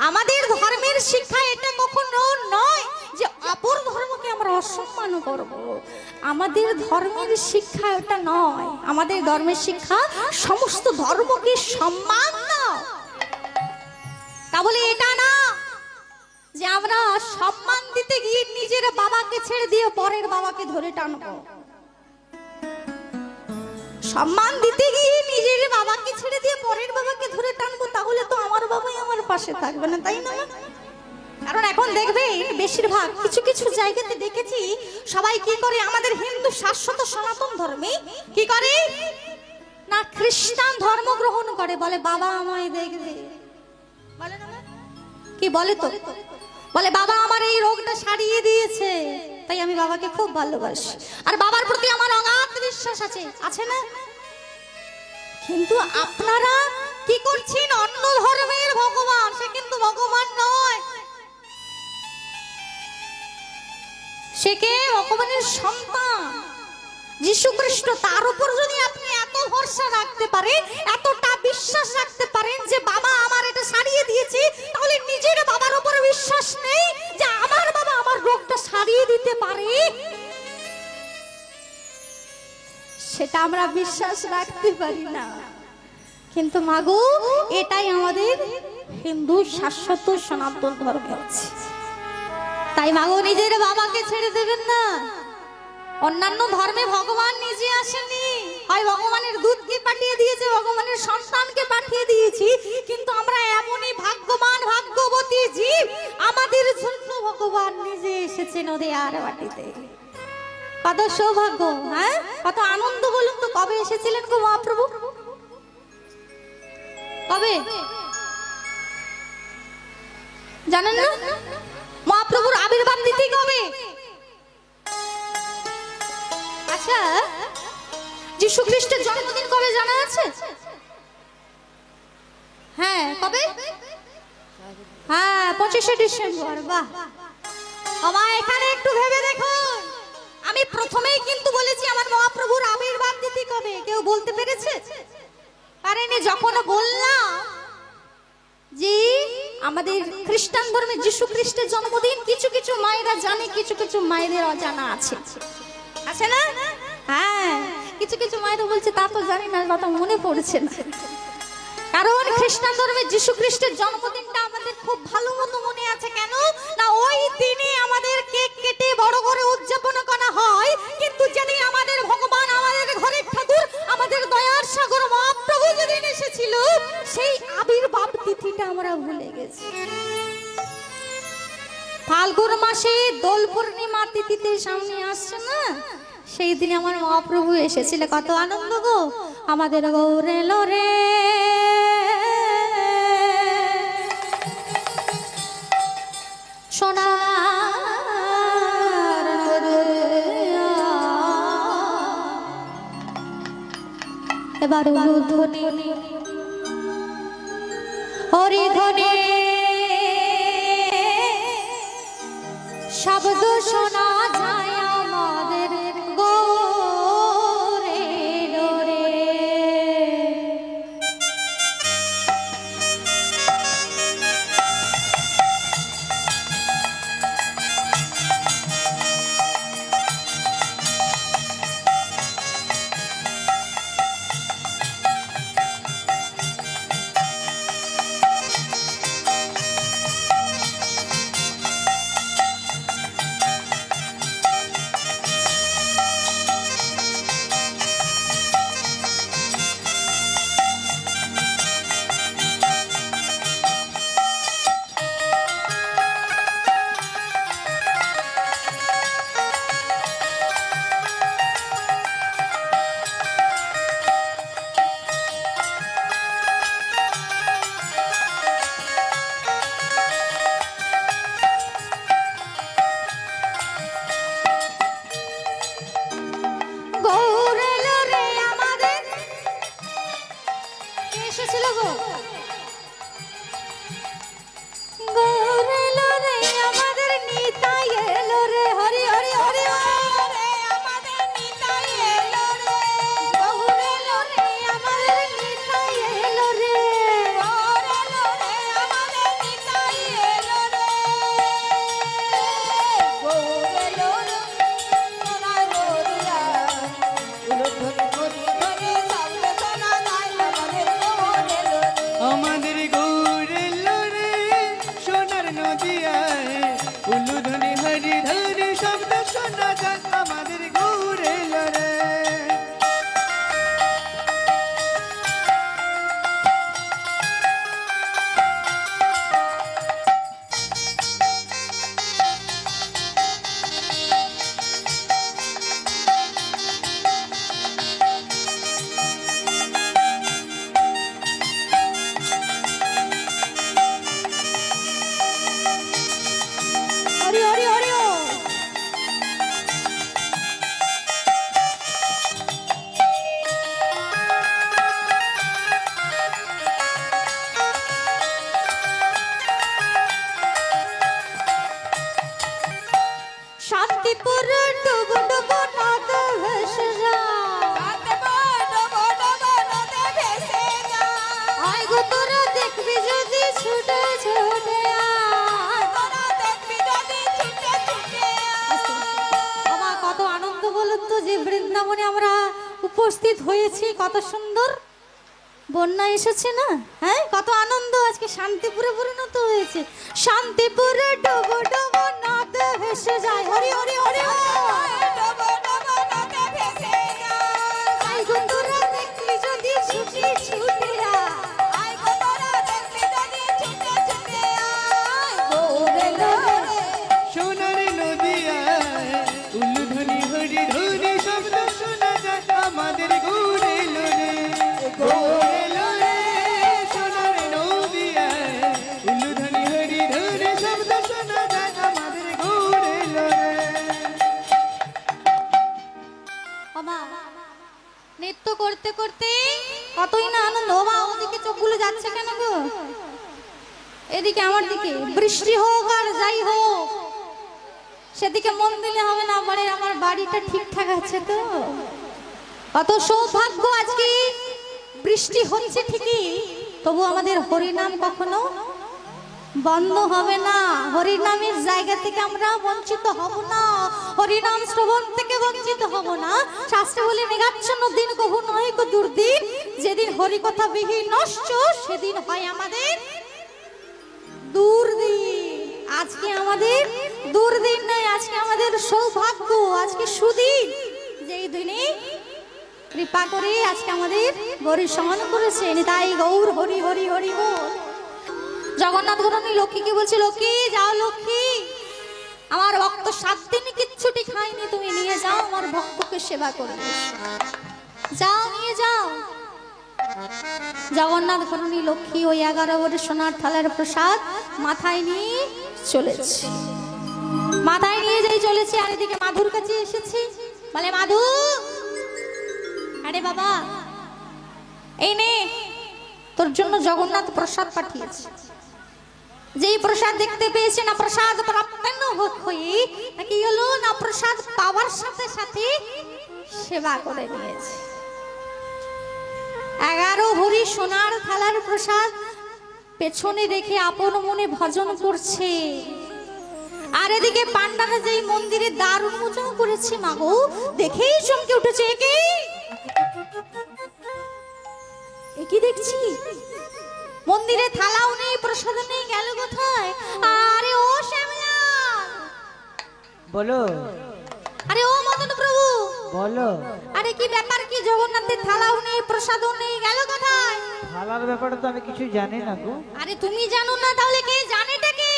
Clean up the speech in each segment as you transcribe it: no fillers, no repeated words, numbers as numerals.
আমাদের ধর্মের শিক্ষা এটা কখনো নয় যে অপর ধর্মকে আমরা অসম্মান করব। আমাদের ধর্মের শিক্ষা এটা নয়। আমাদের ধর্মের শিক্ষা সমস্ত ধর্মকে সম্মান দাও। তা বলে এটা না যে আমরা সম্মান দিতে গিয়ে নিজের বাবাকে ছেড়ে দিয়ে পরের বাবাকে ধরে টানবো। সম্মান দিতে গিয়ে নিজের বাবাকে ছেড়ে দিয়ে পরের বাবাকে ধরে টানবো, তাহলে তো আমার বাবাই আমার পাশে থাকবে না, তাই না? কারণ এখন দেখবে বেশিরভাগ কিছু কিছু জায়গাতে দেখেছি সবাই কি করে, আমাদের হিন্দু শাশ্বত সনাতন ধর্মে কি করে না, খ্রিস্টান ধর্ম গ্রহণ করে, বলে বাবা আমায় দেখবে, বলে না কি বলে, তো বলে বাবা আমার এই রোগটা সারিয়ে দিয়েছে, তাই আমি বাবাকে খুব ভালোবাসি, আর বাবার প্রতি আমার অগাধ বিশ্বাস আছে, আছে না? কিন্তু আপনারা কি করছেন, অন্য ধর্মের ভগবান, সে কিন্তু ভগবান নয়, সে কে ভগবানের সন্তান যীশু খ্রিস্ট। তার উপর যদি আপনি এত ভরসা রাখতে পারেন, এতটা বিশ্বাস রাখতে পারেন যে বাবা আমার এটা সারিয়ে দিয়েছে, তাহলে নিজের বাবার উপর বিশ্বাস নেই যে আমার বাবা আমার রোগটা সারিয়ে দিতে পারে? সেটা আমরা বিশ্বাস রাখতে পারি না। কিন্তু মাগো, এটাই আমাদের হিন্দু শাশ্বত সনাতন ধর্ম আছে। তাই মাগো, নিজের বাবাকে ছেড়ে দেবেন না। অন্যান্য ধর্মে ভগবান নিজে আসেনি, হয় ভগবানের দূতকে পাঠিয়ে দিয়েছে, ভগবানের সন্তানকে পাঠিয়ে দিয়েছি, কিন্তু আমরা এমনই ভাগ্যবান ভাগ্যবতী জীব, আমাদের জন্য ভগবান নিজে এসেছে নদিয়ার মাটিতে। কত সৌভাগ্য, হ্যাঁ, কত আনন্দ বলুন তো। কবে এসেছিলেন গো মহাপ্রভু? কবে জানেন না? মহাপ্রভুর আবির্ভাব তিথি কবে? আচ্ছা, যীশু খ্রিস্টের জন্মদিন কবে জানা আছে? হ্যাঁ, কবে? হ্যাঁ, 25শে ডিসেম্বর। বাহ, আমার এখানে একটু ভেবে দেখুন। আমি প্রথমেই কিন্তু বলেছি আমার মহাপ্রভুর আবির্ভাব তিথি কবে, কেউ বলতে পেরেছে? পারেনি। যখন বললাম যে আমাদের খ্রিস্টান ধর্মে যীশু খ্রিস্টের জন্মদিন, কিছু কিছু মায়েরা জানে, কিছু কিছু মায়েদের অজানা আছে, আছে না? হ্যাঁ, কিছু কিছু মায়েরা বলছে তা তো জানি না, কথা মনে পড়ছে না। কারণ খ্রিস্টান ধর্মে যীশু খ্রিস্টের জন্মদিনটা আমাদের খুব ভালো মতো মনে আছে। কেন না, ওই দিনে আমাদের কেক কেটে বড় করে উদযাপন করা হয়, কিন্তু যেদিন আমাদের ভগবান, আমাদের ঘরের ঠাকুর, আমাদের দয়ার সাগর মহাপ্রভু যেদিন এসেছিল, সেই আবির্ভাব তিথিটা আমরা ভুলে গেছি। ফাল্গুন মাসে দোল পূর্ণিমা তিথিতে সামনে আসছে না, সেই দিনে আমার মহাপ্রভু এসেছিল। কত আনন্দ গো, আমাদের গৌরে লোরে সোনা এবার ধ্বনি হরি ধ্বনি শব্দ শোনা যায় আমাদের গৌরে লোরে। উপস্থিত হয়েছি, কত সুন্দর বন্যা এসেছে না, হ্যাঁ কত আনন্দ, আজকে শান্তিপুরে পরিণত হয়েছে। শান্তিপুরে ডোবো ডোবো নদে ভেসে যায়, হরি হরি হরি ডোবো ডোবো নদে ভেসে যায়, আই গো তোরা দেখলি যদি ছুটি ছুটি আই গো তোরা দেখলি যদি ছুটে ছুটে আয় গোরে লোরে সোনার নদিয়া উলুধ্বনি হরি ধ্বনি শব্দ শোনা যায় আমাদের ঘুরে লোরে ঘুরে লোরে সোনার নদিয়া উলুধ্বনি হরি ধ্বনি শব্দ শোনা যায় আমাদের ঘুরে লোরে। বাবা নৃত্য করতে করতে কতই না আনন্দ। বাবা ওদিকে চোখগুলো যাচ্ছে কেন গো, এদিকে আমার দিকে। বৃষ্টি হোক আর যাই হোক সেদিকে মন দিলে হবে না, বলে আমার বাড়িটা ঠিকঠাক আছে তো। কত সৌভাগ্য, আজকে বৃষ্টি হচ্ছে ঠিকই, তবু আমাদের হরিনাম কখনো বন্ধ হবে না। হরিনামের জায়গা থেকে আমরা বঞ্চিত হব না, হরিনাম শ্রবণ থেকে বঞ্চিত হব না। শাস্ত্রে বলে মেঘাচ্ছন্ন দিন কহু নয় কো দুর্দিন, যেদিন হরি কথা বিহীন নষ্ট সেদিন হয় আমাদের দুর্দিন। আজকে আমাদের দুর্দিন নয়, আজকে আমাদের সৌভাগ্য, আজকে সুদিন, যেই দিনে কৃপা করে আজকে আমাদের গৌরী সমান করেছে। তাই গৌর হরি হরি হরি বল। জগন্নাথ গুরুনি লক্ষ্মীকে বলছে, লক্ষ্মী যাও লক্ষ্মী, আমার ভক্ত 7 দিন কিচ্ছুটি খায়নি, তুমি নিয়ে যাও আমার ভক্তকে সেবা করে, যাও নিয়ে যাও। জগন্নাথ গুরুনি লক্ষ্মী ওই 11 ভরি সোনার থালার প্রসাদ মাথায় নিয়ে চলেছে, মাথায় নিয়ে যাই চলেছে। আর এদিকে মাধুর কাছে এসেছি, বলে মাধু, আরে বাবা এই নে তোর জন্য জগন্নাথ প্রসাদ পাঠিয়েছে। যেই প্রসাদ দেখতে পেয়েছে না, প্রসাদ প্রাপ্ত হয়ে নাকি হলো না, প্রসাদ পাওয়ার সাথে সাথে সেবা করে নিয়েছে। 11 ভরি সোনার থালার প্রসাদ পেছনে রেখে আপন মনে ভজন করছে। আর এদিকে পান্ডারা যেই মন্দিরে দ্বার উন্মোচন করেছে, মাগো দেখেই চমকে উঠেছে। কি দেখছি, মন্দিরে থালাও নেই, প্রসাদ নেই, গেল কোথায়? আরে ও শ্যামলা, বলো। আরে ও মদন প্রভু, বলো। আরে কি ব্যাপার, কি জগন্নাথের থালাও নেই, প্রসাদও নেই, গেল কোথায়? থালার ব্যাপারে তো আমি কিছু জানি না গো। আরে তুমি জানো না, তাহলে কে জানেটা কে?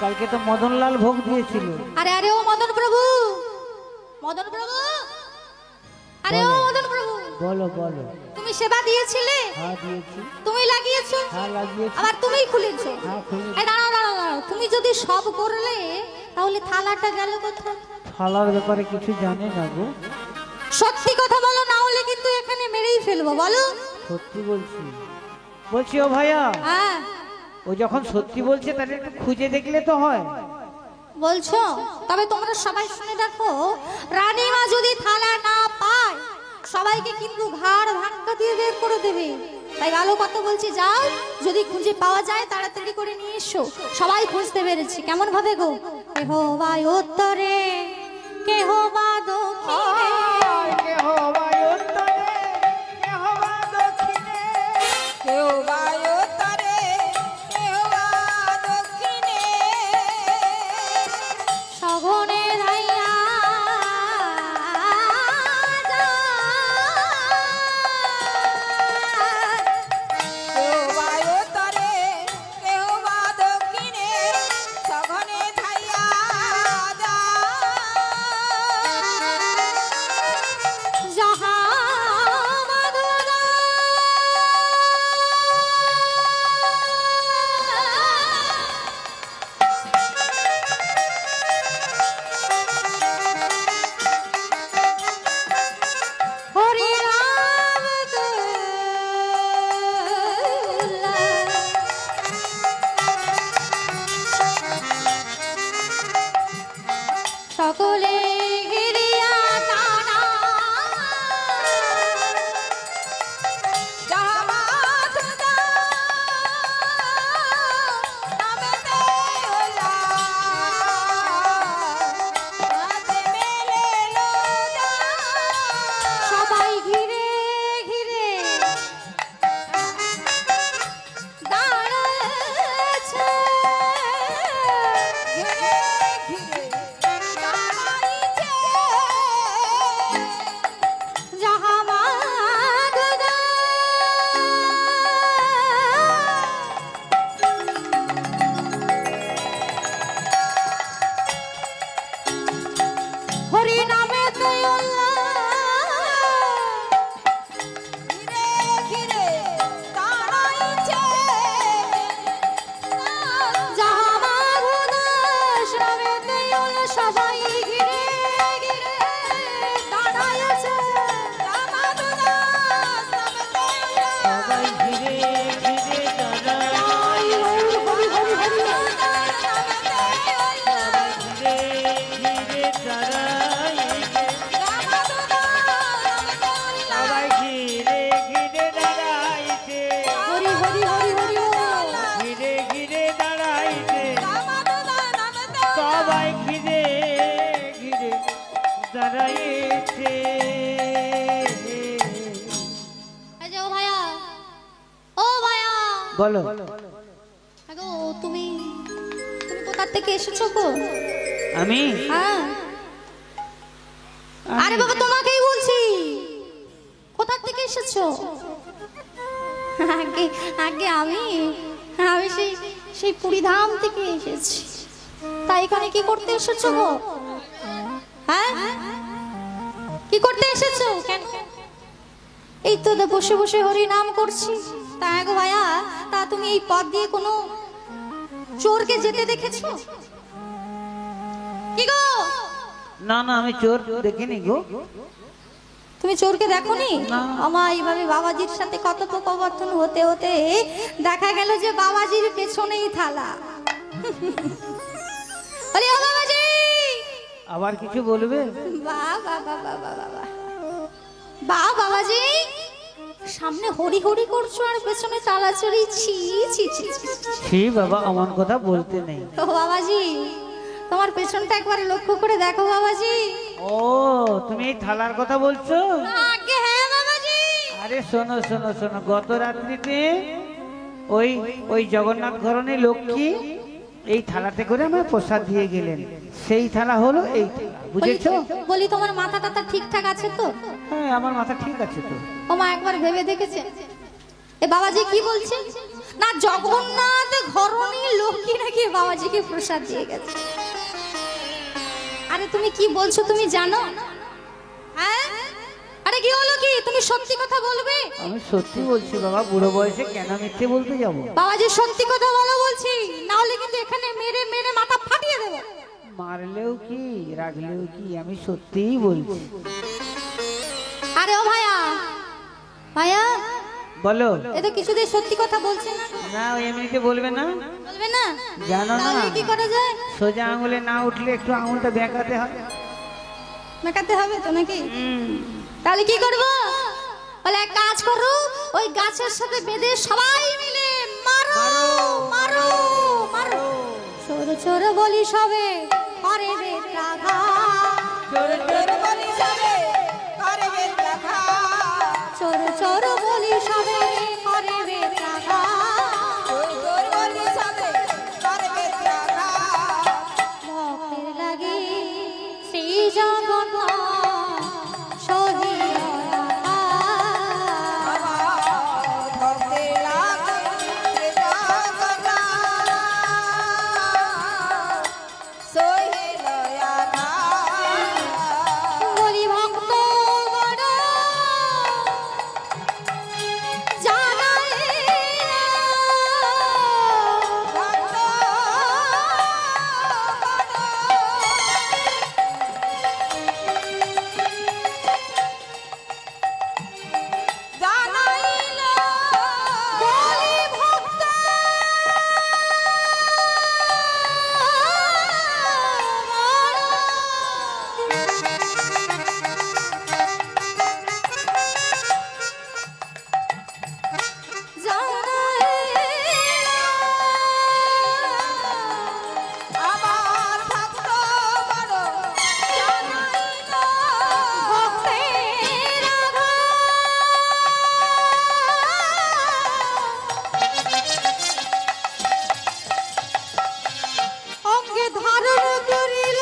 কালকে তো মদনলাল ভোগ দিয়েছিল। আরে আরে ও মদন প্রভু, মদন প্রভু, আরে ও মদন প্রভু, বলো বলো। তুমি সেবা দিয়েছিলে? হ্যাঁ দিয়েছি। তুমি লাগিয়েছো? হ্যাঁ লাগিয়েছি। আবার তুমিই খুলেছো? হ্যাঁ খুলেছি। এই দাঁড়াও দাঁড়াও দাঁড়াও, তুমি যদি সব করলে তাহলে থালাটা গেল কোথায়? থালার ব্যাপারে কিছু জানি না গো। সত্যি কথা বলো, না হলে কিন্তু এখানে মেরেই ফেলবো। বলো। সত্যি বলছি। বলছি ও ভাইয়া, হ্যাঁ ও যখন সত্যি বলছে তাহলে একটু খুঁজে দেখলে তো হয়। বলছো? তবে তোমরা সবাই শুনে দেখো, রানীমা যদি থালা না পায় সবাইকে কিন্তু ঘাড় ধাক্কা দিয়ে বের করে দেবে। তাই ভালো কথা বলছি, যাও, যদি খুঁজে পাওয়া যায় তাড়াতাড়ি করে নিয়ে এসো। সবাই খুঁজতে পেরেছি। কেমন ভাবে গো? কেহ বা উত্তরে, কেহ বা দক্ষিণে, কেহ বা উত্তরে, কেহ বা দক্ষিণে, কেউ বা উত্তরে, কেউ বা দক্ষিণে, সঘনে ধাইয়া কেউ বা উত্তরে, কেউ বা দক্ষিণে, সঘনে ধাইয়া যাহা মাধুরা বলো। আগো তুমি তুমি কোথা থেকে এসেছো গো? আমি হ্যাঁ আরে বাবা তোমাকেই বলছি, কোথা থেকে এসেছো? আগে আগে আমি আমি সেই সেই পুরীধাম থেকে এসেছি। তাই এখানে কি করতে এসেছো গো? হ্যাঁ কি করতে এসেছো? কেন? এই তো বসে বসে হরি নাম করছি। তা গো ভাইয়া, তা তুমি এই পথ দিয়ে কোনো চোরকে যেতে দেখেছো কি গো? না না, আমি চোর দেখিনি গো। তুমি চোরকে দেখোনি? না। আমার এইভাবে বাবাজির সাথে কথোপকথন হতে হতে দেখা গেল যে বাবাজির পেছনেই থালা। আরে ও বাবাজি, আবার কিছু বলবে? বাহ বাহ বাহ বাহ বাহ বাহ বাহ বাবাজি, সামনে হরি হরি করছো আর পেছনে চালাচুরি। ছি ছি ছি ছি। ছি বাবা, আমার কথা বলতে নেই। ও বাবাজি, তোমার পেছনটা একবার লক্ষ্য করে দেখো বাবাজি। ও, তুমি এই থালার কথা বলছো? আগে হ্যাঁ বাবাজি। আরে শোনো শোনো শোনো, গত রাত্রিতে ওই ওই জগন্নাথ ঘরণী লক্ষ্মী এই থালাতে করে আমার প্রসাদ দিয়ে গেলেন। সেই থালা হলো এই থালা, বুঝেছো? বলি তোমার মাথা টাথা ঠিকঠাক আছে তো? হ্যাঁ, আমার মাথা ঠিক আছে তো। ও মা একবার ভেবে দেখেছে এ বাবাজি কি বলছে? না জগন্নাথ ঘরণী লক্ষ্মী নাকি বাবাজিকে প্রসাদ দিয়ে গেছে। আরে তুমি কি বলছো তুমি জানো? হ্যাঁ আরে কি হলো কি? তুমি সত্যি কথা বলবে? আমি সত্যি বলছি বাবা, বুড়ো বয়সে কেন মিথ্যে বলতে যাবো? বাবাজি সত্যি কথা বলো বলছি, না হলে কিন্তু এখানে মেরে মেরে মাথা ফাটিয়ে দেবো। মারলেও কি রাখলেও কি, আমি সত্যিই বলছি। আরে ও ভাইয়া, ভাইয়া বলো। এ তো কিছুতেই সত্যি কথা বলছে না। না, ওই এমনিতে বলবে না। বলবে না? জানো না, তাহলে কি করা যায়? সোজা আঙুলে না উঠলে একটু আঙুলটা বেঁকাতে হয়। মেকাতে হবে তো নাকি? তাহলে কি করব? বলে এক কাজ করো, ওই গাছের সাথে বেঁধে সবাই মিলে মারো মারো মারো। ছোট ছোট বলি সবে করে বেত্রাঘাত, জোরে জোরে বলি সবে করে বেত্রাঘাত। ছোট ছোট বলি সবে করে বেত্রাঘাত। তোর বলি সবে করে বেত্রাঘাত। ভক্তের লাগে শ্রী জগন্নাথ সহিয়া ভক্তের লাগে জগন্নাথ সহিল আঘাত। বলি ভক্ত বড় জানাই ভক্ত জানাইল বলি ভক্ত আমার ভক্ত বড় জানাইল অঙ্গে ধারণ করিল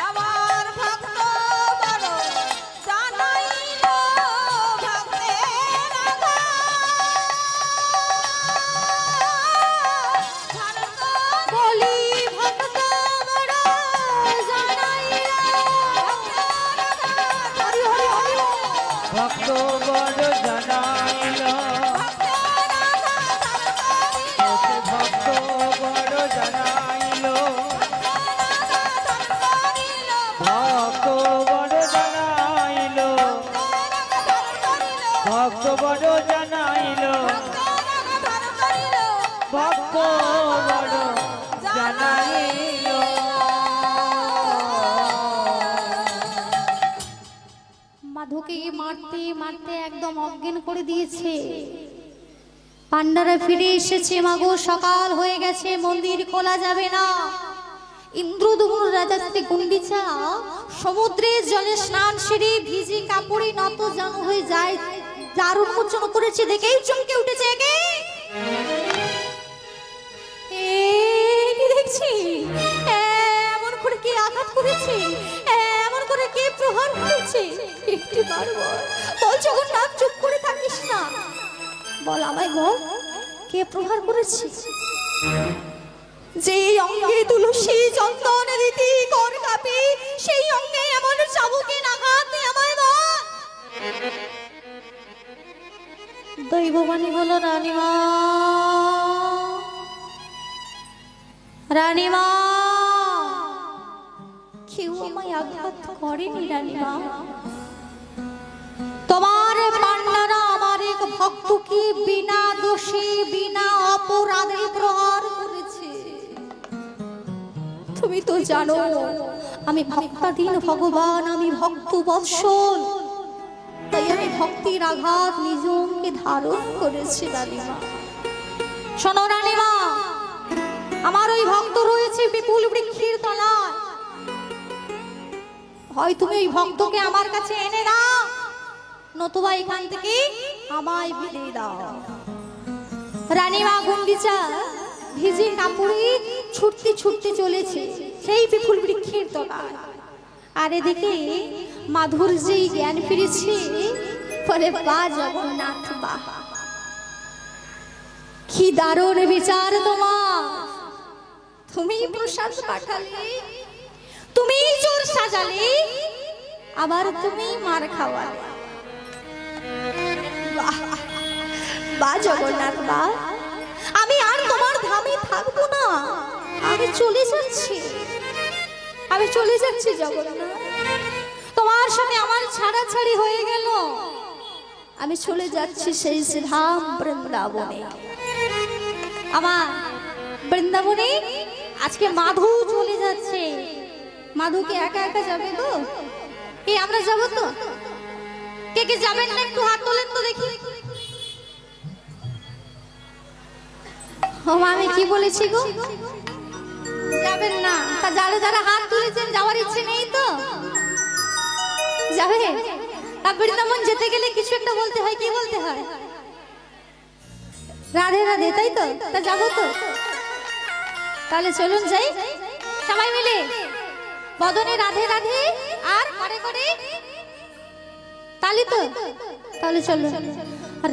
আমার ভক্ত বড় জানাইল ভক্তের আঘাত। বলি ভক্ত বড় জানাইল হরি হরি হরি ভক্ত বড় জানাইল, ভক্ত বড় জানাইল, ভক্ত বড় জানাইল, ভক্ত বড় জানাইল, ভক্ত বড় জানাইল। মাধুকে মারতে মারতে একদম অজ্ঞান করে দিয়েছে। পান্ডারা ফিরে এসেছে। মাগো সকাল হয়ে গেছে, মন্দির খোলা যাবে না। ইন্দ্রদুম্ন রাজা শ্রী গুন্ডিচা সমুদ্রের জলে স্নান সেরে ভিজে কাপড়ে নত জানু হয়ে যায় দ্বার উন্মোচন করেছে দেখেই চমকে উঠেছে একে। কি দেখছি? এমন করে কে আঘাত করেছে? এমন করে কে প্রহার করেছে? একটি বার বল জগন্নাথ, চুপ করে থাকিস না, বল আমায় বল, কে প্রহার করেছে? যে অঙ্গে তুলসী চন্দন রীতি কর কাপি, সেই অঙ্গে এমন চাবুকের আঘাত আমায় বল। দৈববাণী বলো রানীমা, রানীমা, কেউ আমায় আঘাত করেনি রানীমা। তোমার পান্নারা আমার এক ভক্তকে বিনা দোষে বিনা অপরাধে প্রহার করেছে। তুমি তো জানো আমি ভক্তাধীন ভগবান, আমি ভক্ত বৎসল, তাই আমি ভক্তির আঘাত নিজ অঙ্গে ধারণ করেছি রানীমা। শোনো রানীমা, আমার ওই ভক্ত রয়েছে বিপুল বৃক্ষের তলায়, হয় তুমি ওই ভক্তকে আমার কাছে এনে দাও, নতুবা এখান থেকে আমায় বিদায় দাও। রানীমা গুন্ডিচা ভিজে কাপড়ে ছুটতে ছুটতে চলেছে সেই বিপুল বৃক্ষের তলায়, আর এদিকে মাধুর যেই জ্ঞান ফিরেছে, বলে বা জগন্নাথ বা, কি দারুণ বিচার তোমার! তুমি প্রসাদ পাঠালে, তুমি চোর সাজালে, আবার তুমি মার খাওয়ালে। বা জগন্নাথ বা, আমি আর তোমার ধামে থাকবো না, আমি চলে যাচ্ছি, আমি চলে যাচ্ছি জগন্নাথ। তোমার সাথে আমার ছাড়াছাড়ি হয়ে গেল, আমি চলে যাচ্ছি সেই ধাম বৃন্দাবনে। আমার বৃন্দাবনে আজকে মাধু চলে যাচ্ছে। মাধুকে একা একা যাবে তো? এই আমরা যাবো তো? কে কে যাবেন না একটু হাত তোলেন তো দেখি। ও আমি কি বলেছি গো? যাবেন না? তা যারা যারা হাত তুলেছেন যাওয়ার ইচ্ছে নেই তো? যাবে? তা বৃন্দাবন যেতে গেলে কিছু একটা বলতে হয়, কি বলতে হয়? রাধে রাধে, তাই তো? তা যাবো তো? তাহলে চলুন যাই সবাই মিলে, বদনে রাধে রাধে আর করে করে তালি তো, তাহলে চলুন।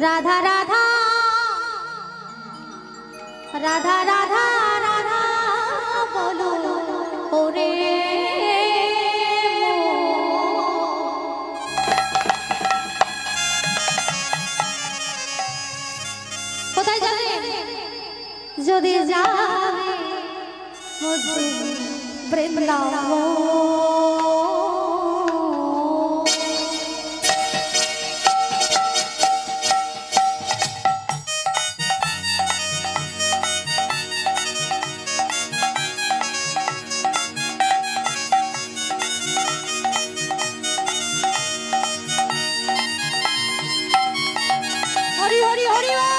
রাধা রাধা রাধা রাধা রাধা বলো ওরে কোথায় যাবেন? যদি যাবে বৃন্দাবন। হরি হরি হরি বল।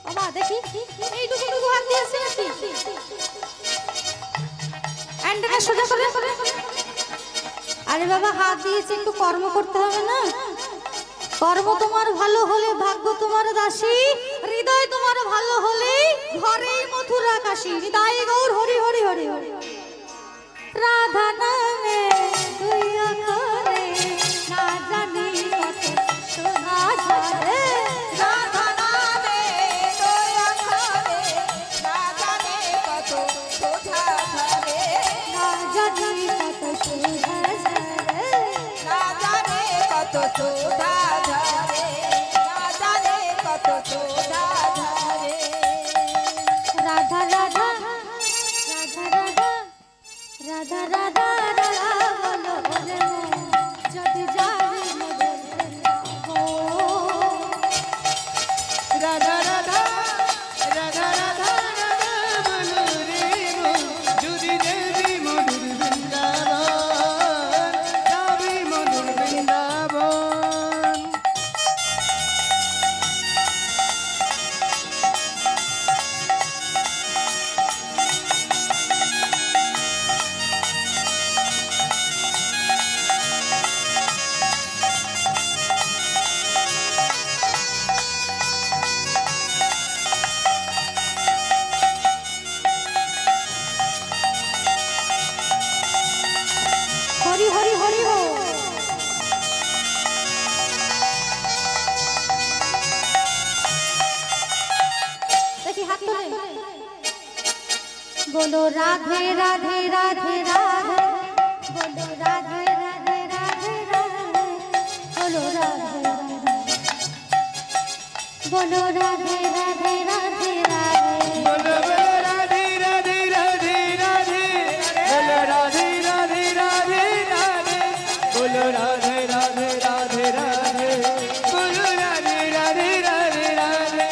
বাবা দেখি এইটুকু হাত দিয়েছে নাকি? অ্যান্ডেনা সোজা করে। আরে বাবা হাত দিয়েছে, একটু কর্ম করতে হবে না? কর্ম তোমার ভালো হলে ভাগ্য তোমার দাসী, হৃদয় তোমার ভালো হলে ঘরে মথুরা কাশী। হৃদয় গৌর হরি হরি হরি হরি। রাধা নামে দুই অক্ষরে না জানি কত শোভা ঝরে। রাধা নামে দুই অক্ষরে না জানে কত শোভা ঝরে। না জানি কত শোভা ঝরে। না জানে কত শোভা ঝরে। না জানে কত শোভা ঝরে। রাধা রাধা রাধা রাধা রাধা রাধা রাধা বলো রে মন, যদি যাবে মদন বৃন্দাবন। রাধা রাধা রাধা রাধা রাধা বলো রে মন, যদি দেবী মধুর বৃন্দাবন, যাবি মধুর बोलो राधे राधे राधे राधे बोलो राधे राधे राधे राधे बोलो राधे राधे बोलो राधे राधे राधे राधे बोलो राधे राधे राधे राधे बोलो राधे राधे राधे राधे बोलो राधे राधे राधे राधे बोलो राधे राधे राधे राधे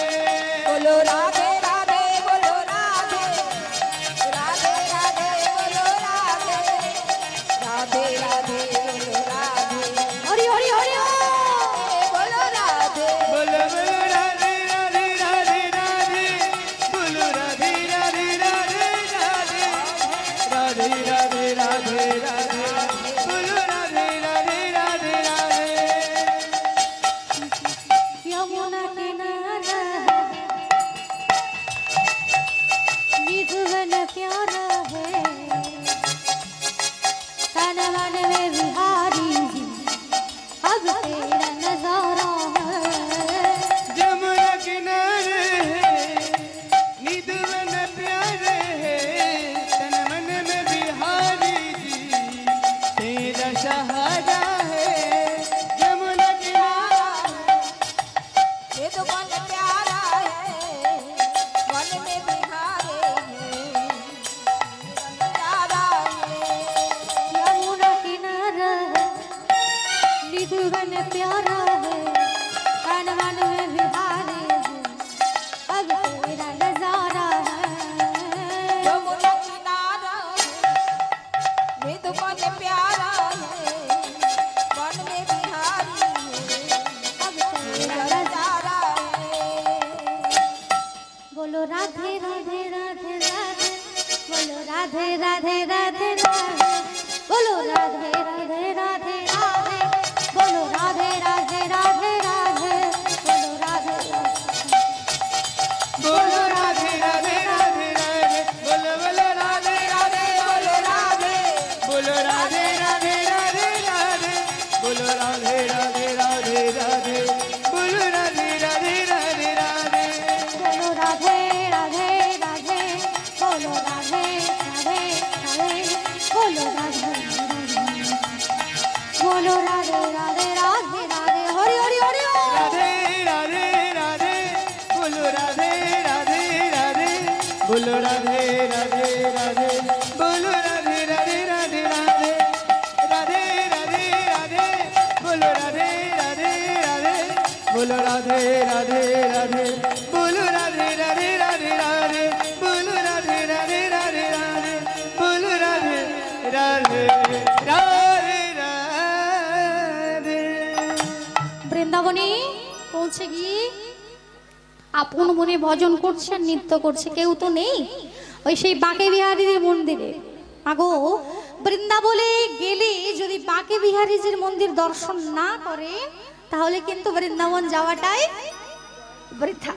बोलो राधे राधे बोलो राधे राधे राधे बोलो राधे राधे राधे बोलो राधे हरि हरि हरि बोलो राधे बोलो राधे राधे राधे राधे बोलो राधे राधे राधे राधे राधे राधे राधे राधे बोलो राधे राधे राधे राधे यमुना किनारा निधुवन प्यारा है तन मन में बिहारी जी अब तेरा नजारा है जमुना किनारे है निधुवन प्यारे है तन मन में बिहारी जी तेरा सहारा है जमुना किनारा ये तो मन प्यारा है मन में बिहारे है प्यारा है यमुना किनारा है निधुवन प्यारा है तन मन में बिहारी जी अब तेरा नजारा है यमुना किनारा ये तो मन प्यारा है मन में बिहारी है अब तेरा नजारा है बोलो राधे राधे राधे राधे बोलो राधे राधे राधे राधे बोलो राधे राधे राधे राधे बोलो राधे राधे राधे राधे बोलो राधे बोलो राधे राधे राधे राधे बोलो बोलो राधे राधे बोलो राधे बोलो राधे राधे राधे राधे बोलो राधे राधे राधे राधे बोलो राधे राधे राधे राधे बोलो राधे राधे राधे बोलो राधे राधे राधे बोलो राधे बोलो राधे राधे राधे राधे हरि हरि हरि राधे राधे राधे बोलो राधे राधे राधे बोलो राधे राधे राधे बोलो राधे राधे राधे राधे राधे राधे राधे बोलो राधे राधे राधे बोलो राधे राधे राधे बोलो राधे राधे राधे राधे बोलो राधे राधे राधे राधे बोलो राधे राधे राधे राधे বৃন্দাবনে পৌঁছে গিয়ে আপন মনে ভজন করছে আর নৃত্য করছে, কেউ তো নেই ওই সেই বাঁকে বিহারীদের মন্দিরে। আগো বৃন্দাবনে গেলে যদি বাঁকে বিহারীজির মন্দির দর্শন না করে তাহলে কিন্তু বৃন্দাবন যাওয়াটাই বৃথা।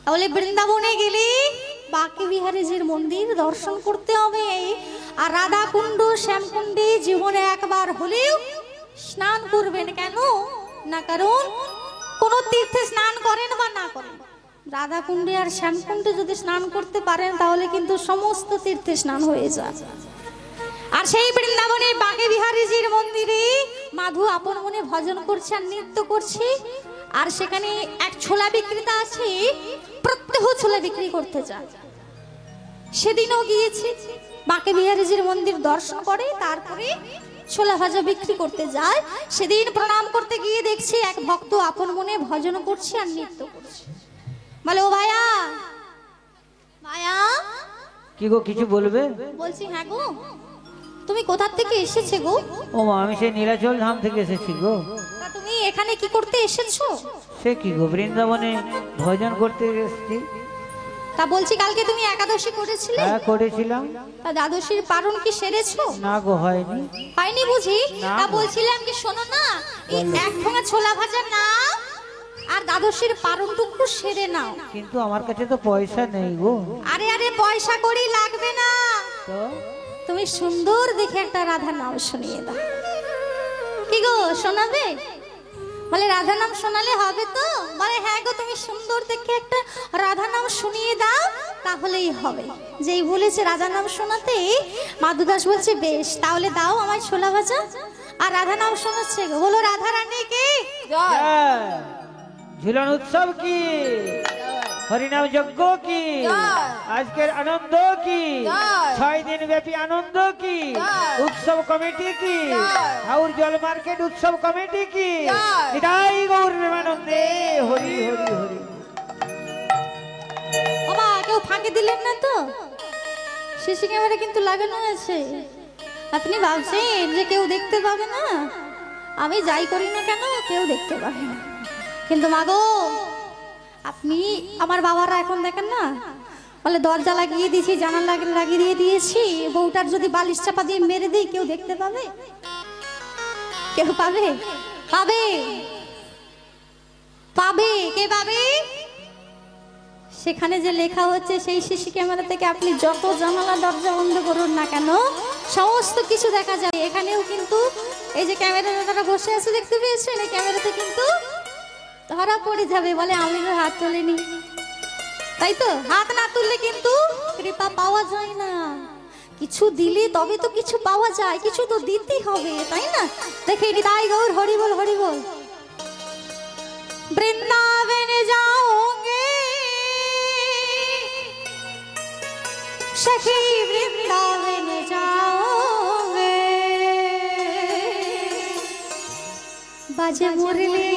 তাহলে বৃন্দাবনে গেলে বাঁকে বিহারীজির মন্দির দর্শন করতে হবে। আর রাধাকুণ্ড শ্যামকুণ্ডে জীবনে একবার হলেও স্নান করবেন। কেন না, কারণ কোন তীর্থে স্নান করেন বা না করেন, রাধাকুণ্ডে আর শ্যামকুণ্ডে যদি স্নান করতে পারেন তাহলে কিন্তু সমস্ত তীর্থে স্নান হয়ে যায়। আর সেই বৃন্দাবনে বাঁকে বিহারীজির মন্দিরে মাধু আপন মনে ভজন করছে আর নৃত্য করছে। আর সেখানে এক ছোলা বিক্রেতা আছে, প্রত্যহ ছোলা বিক্রি করতে যায়। সেদিনও গিয়েছে, বাঁকে বিহারীজির মন্দির দর্শন করে তারপরে ছোলা ভাজা বিক্রি করতে যায়। সেদিন প্রণাম করতে গিয়ে দেখছি এক ভক্ত আপন মনে ভজন করছে আর নৃত্য করছে। বলে, ও ভাইয়া ভাইয়া, কি গো কিছু বলবে? বলছি হ্যাঁ গো, তুমি কোথা থেকে এসেছে গো? ও মা, আমি সেই নীলাচল ধাম থেকে এসেছি গো। তা তুমি এখানে কি করতে এসেছো? সে কি গো, বৃন্দাবনে ভজন করতে এসেছি। তা বলছি কালকে তুমি একাদশী করেছিলে? হ্যাঁ করেছিলাম। তা দ্বাদশীর পারণ কি সেরেছো? না গো, হয়নি। হয়নি বুঝি? না তা গো। বলছিলাম কি, শোনো না, এই এক ঠোঙা ছোলা ভাজা নাও আর দ্বাদশীর পারণটুকু সেরে নাও। কিন্তু আমার কাছে তো পয়সা নেই গো। আরে আরে, পয়সা কড়ি লাগবে না, তো তুমি সুন্দর দেখে একটা রাধা নাম শুনিয়ে দাও। কি গো, শোনাবে? বলে রাধা নাম শোনালে হবে তো? বলে হ্যাঁ গো, তুমি সুন্দর দেখে একটা রাধা নাম শুনিয়ে দাও তাহলেই হবে। যেই বলেছে রাধা নাম শোনাতে, মাধু দাস বলছে বেশ, তাহলে দাও আমায় ছোলা ভাজা। আর রাধা নাম শোনাচ্ছে গো। বলো রাধা রানী কি জয় জয়। ঝুলন উৎসব কি, হরিনাম যজ্ঞ কি, জয়। আজকের আনন্দ কি, জয়। 6 দিন ব্যাপী আনন্দ কি, জয়। উৎসব কমিটি কি, জয়। হাউর জল মার্কেট উৎসব কমিটি কি, জয়। নিতাই গৌর প্রেমানন্দে হরি হরি হরি। বাবা কেউ ফাঁকি দিলেন না তো? সিসি ক্যামেরা কিন্তু লাগানো আছে। আপনি ভাবছেন যে কেউ দেখতে পাবে না? আমি যাই করি না কেন কেউ দেখতে পাবে না, কিন্তু মাগো আপনি আমার বাবারা এখন দেখেন না, বলে দরজা লাগিয়ে দিয়েছি, জানালা লাগিয়ে দিয়েছি, বউটার যদি বালিশ চাপা দিয়ে মেরে দিই কেউ দেখতে পাবে? কেউ পাবে? পাবে? পাবে? কে পাবে? সেখানে যে লেখা হচ্ছে সেই সিসি ক্যামেরা থেকে আপনি যত জানালা দরজা বন্ধ করুন না কেন সমস্ত কিছু দেখা যায়। এখানেও কিন্তু এই যে ক্যামেরাতে তারা বসে আছে দেখতে পেয়েছেন, এই ক্যামেরাতে কিন্তু ধরা পড়ে যাবে। বলে আমি তো হাত তুলিনি, তাই তো? হাত না তুললে কিন্তু কৃপা পাওয়া যায় না। কিছু দিলে তবে তো কিছু পাওয়া যায়, কিছু তো দিতেই হবে, তাই না? দেখে নিতাই গৌর হরি বল হরি বল। বৃন্দাবন যাओगे सखी, वृंदावन जाओगे, बाजे मुरली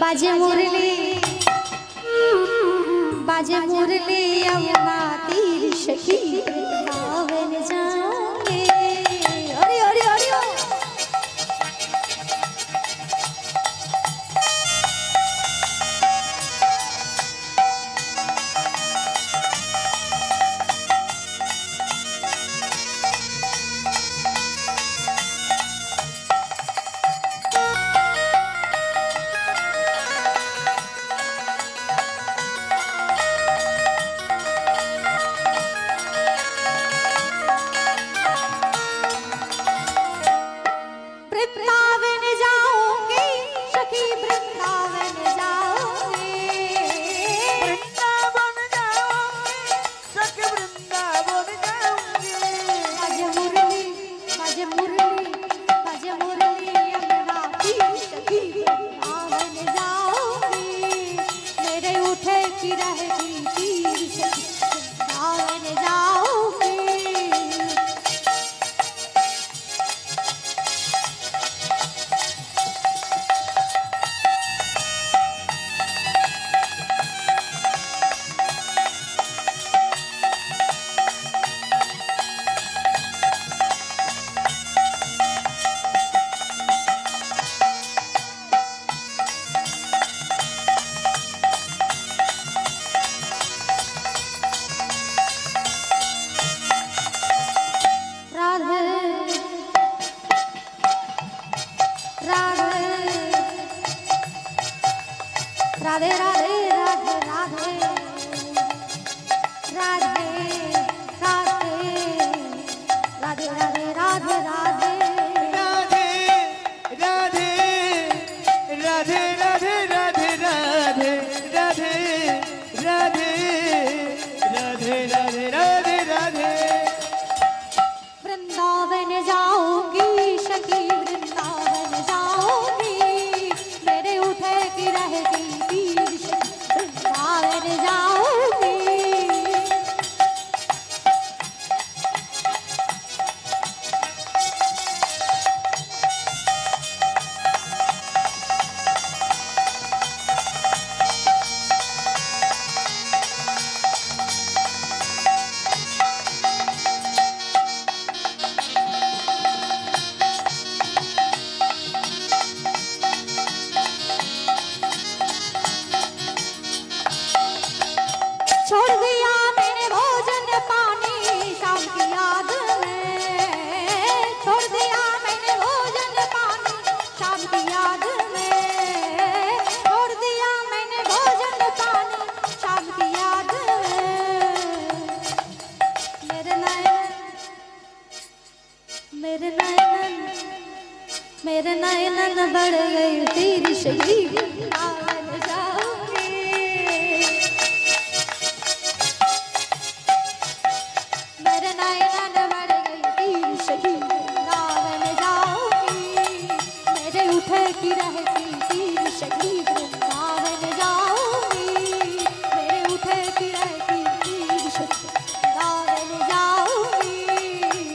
बाजे मुरली बाजे मुरली यमुना तीर, सखी वृंदावन जाओगे। हरि हरि हरि हरि। वृंदावन जाओगे सखी, वृंदावन जाओगे, वृंदावन जाओगे सखी, वृंदावन जाओगे। बाजे मुरली बाजे मुरली बाजे मुरली यमुना तीर, सखी वृंदावन जाओगे, मेरे उठे की रहेगी तीर, सखी वृंदावन जाओगे। राधे राधे राधे राधे राधे राधे राधे राधे राधे राधे राधे। राधे राधे राधे राधे राधे राधे राधे राधे राधे राधे। वृंदावन जाओगी सखी, वृंदावन जाओगी, मेरे उठे की रहेगी तीर, सखी वृंदावन जाओगी। नयन बढ़ गए तीर शही वृंदावन जाऊंगी मेरे नयन बढ़ गए तीर शही वृंदावन जाऊंगी मेरे उठे की रहती तीर शही वृंदावन जाऊंगी मेरे उठे की रहती तीर शही वृंदावन जाऊंगी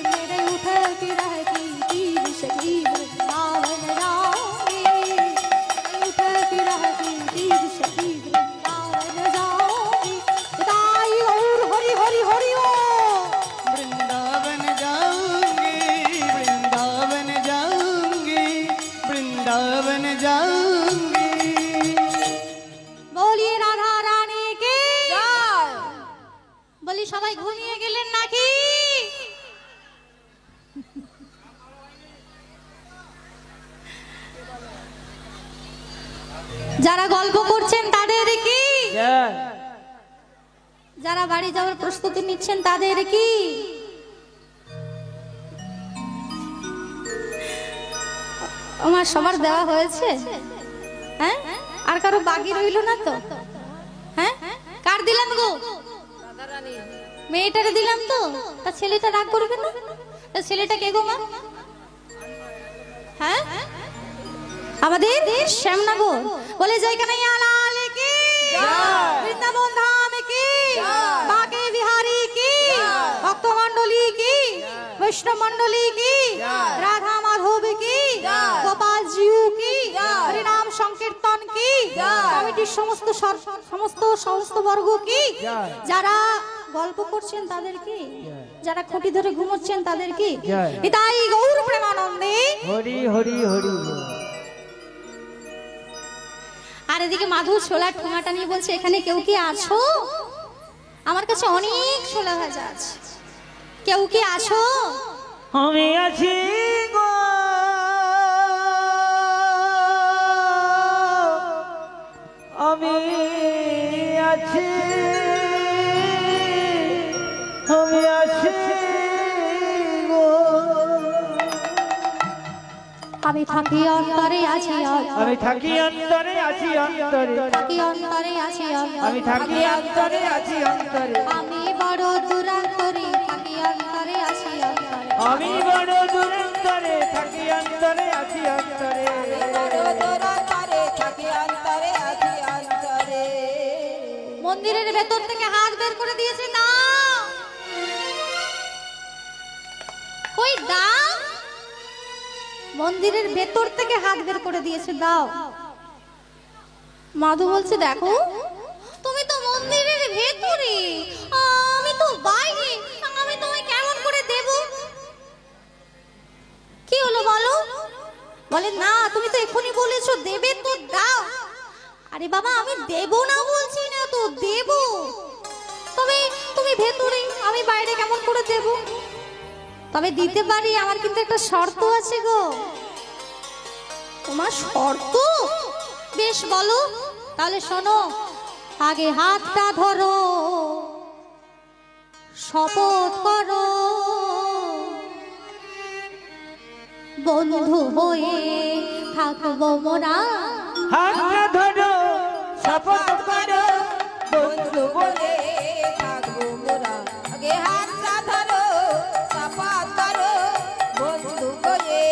मेरे उठे की रहती तीर शही वृंदावन जाऊंगी मेरे उठे की रहती तीर शही वृंदावन जाऊंगी दाई और हरि हरि हरि ओ वृंदावन जाऊंगी वृंदावन जाऊंगी वृंदावन जाऊंगी। बोलिए राधा रानी की জয় বলি সবাই ঘুমিয়ে গেলেন নাকি যারা গল্প করছেন তাদের কি যারা বাড়ি যাওয়ার প্রস্তুতি নিচ্ছেন তাদের কি আমার সবার দেওয়া হয়েছে হ্যাঁ আর কারো বাকি রইল না তো হ্যাঁ কার দিলাম গো রাধারানী মেয়েটারে দিলাম তো তা ছেলেটা রাগ করবে না তা ছেলেটা কে গো মা হ্যাঁ আমাদের শ্যামনগর বলে জয় কানাইয়া লাল কি জয়। বৃন্দাবন ধাম কি জয়। বাঁকে বিহারী কি জয়। ভক্ত মণ্ডলী কি বৈষ্ণব মণ্ডলী কি জয়। রাধা মাধব কি জয়। গোপাল জিউ কি জয়। হরিনাম সংকীর্তন কি জয়। কমিটির সমস্ত সমস্ত বর্গ কি জয়। যারা গল্প করছেন তাদের কি যারা খুঁটি ধরে ঘুমোচ্ছেন তাদের কি জয়। তাই গৌর প্রেমানন্দে হরি হরি হরি আর এদিকে মাধু ছোলার ঠোঙাটা নিয়ে বলছে এখানে কেউ কি আছো আমার কাছে অনেক ছোলা ভাজা আছে কেউ কি আছো আমি আছি গো আমি আছি আমি আছি গো আমি থাকি অন্তরে আছি আমি থাকি অন্তরে আছি অন্তরে থাকি অন্তরে আছি আমি থাকি অন্তরে আছি অন্তরে আমি বড় দূরান্তরে থাকি অন্তরে আছি অন্তরে আমি বড় দূরান্তরে থাকি অন্তরে আছি অন্তরে দোরাতারে থাকি অন্তরে আছি অন্তরে মন্দিরের ভেতর থেকে হাত বের করে দিয়েছে না কই দাও মন্দিরের ভেতর থেকে হাত বের করে দিয়েছে দাও মাধু বলছে দেখো তুমি তো মন্দিরের ভেতরে আমি তো বাইরে আমি তোমায় কেমন করে দেব কি হলো বলো বলে না তুমি তো এখনই বলেছো দেবে তো দাও আরে বাবা আমি দেব না বলছি না তো দেব তবে তুমি ভেতরে আমি বাইরে কেমন করে দেব তবে দিতে পারি আমার কিন্তু একটা শর্ত আছে গো তোমার শর্ত বেশ বলো তাহলে শোনো আগে হাতটা ধরো শপথ করো বন্ধু হয়ে থাকবো মোরা হাতটা ধরো শপথ করো বন্ধু বলে থাকবো মোরা আগে হাতটা ধরো সাপাত করো বন্ধু বলে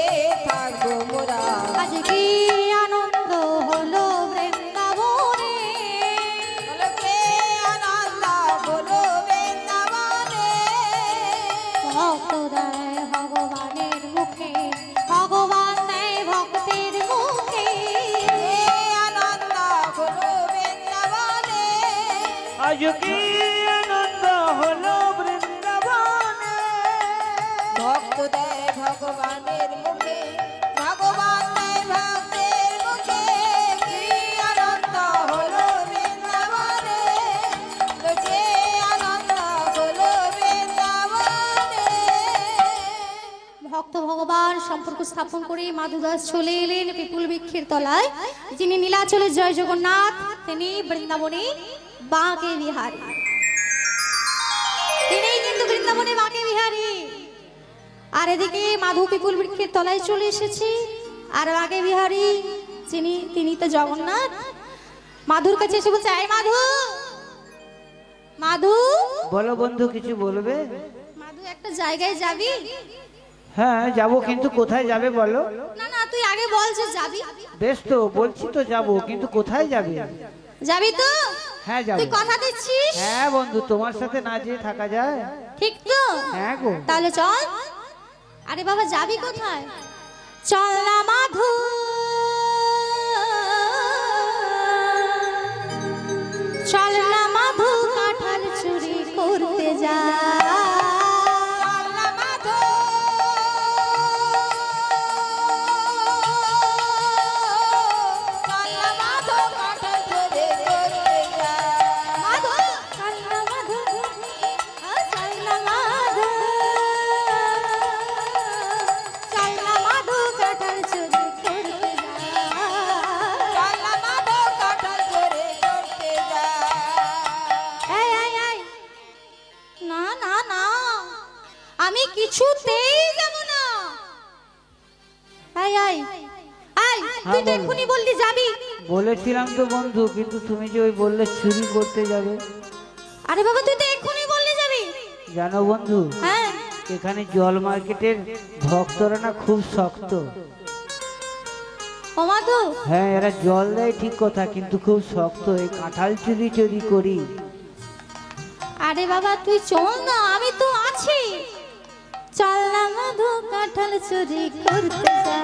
থাকবো মোরা আজ কি আনন্দ হলো বৃন্দাবনে বলো কে আনন্দ বলো বৃন্দাবনে ভক্ত দেয় ভগবানের মুখে ভগবান দেয় ভক্তের মুখে কে আনন্দ বলো বৃন্দাবনে আজ কি আনন্দ হলো বৃন্দাবনে ভক্ত দেয় ভগবানের মুখে ভগবান দেয় ভক্তের মুখে কি আনন্দ হলো বৃন্দাবনে কে আনন্দ হলো বৃন্দাবনে ভক্ত ভগবান সম্পর্ক স্থাপন করে মাধুদাস চলে এলেন পিপুল বৃক্ষের তলায় যিনি নীলাচলের জয় জগন্নাথ তিনি বৃন্দাবনে বাঁকে বিহারী তিনিই কিন্তু বৃন্দাবনে বাঁকে বিহারী আর এদিকে মাধু পিপুল বৃক্ষের তলায় চলে এসেছে আর আগে বিহারি তিনি তো জগন্নাথ। মাধুর কাছে এসে বলছে, এই মাধু, মাধু, বলো বন্ধু, কিছু বলবে? মাধু একটা জায়গায় যাবি? হ্যাঁ যাবো, কিন্তু কোথায় যাবে বলো? না না, তুই আগে বল যে যাবি। বেশ তো, বলছি তো যাবো, কিন্তু কোথায় যাবে? যাবি তো? হ্যাঁ যাবো। তুই কথা দিচ্ছিস? হ্যাঁ বন্ধু, তোমার সাথে না যেয়ে থাকা যায়? ঠিক তো? হ্যাঁ গো। তাহলে চল। আরে বাবা, যাবি কোথায়? চল না মাধু, চল না মাধু, কাঁঠাল চুরি করতে যা। চল না মাধু, চল না মাধু, কাঁঠাল চুরি করতে যা। মাধু, চল না মাধু, চল না মাধু, চল না মাধু, কাঁঠাল চুরি করতে যা। চল না মাধু, কাঁঠাল চুরি করতে যা। এই, এই, এই। না না না, আমি কিছুতেই যাব না। এই, এই, এই, তুই তো বলো। এক্ষুনি বললি যাবি। বলেছিলাম তো বন্ধু, কিন্তু তুমি যে ওই বললে চুরি করতে যাবে। আরে বাবা, তুই তো এক্ষুনি বললি যাবি। জানো বন্ধু, হ্যাঁ, এখানে জল মার্কেটের ভক্তরা না খুব শক্ত। ও মাধু, হ্যাঁ, এরা জল দেয় ঠিক কথা, কিন্তু খুব শক্ত। এই কাঁঠাল চুরি চুরি করি। আরে বাবা তুই চল না, আমি তো আছি। চল না মাধু, কাঁঠাল চুরি করতে যা।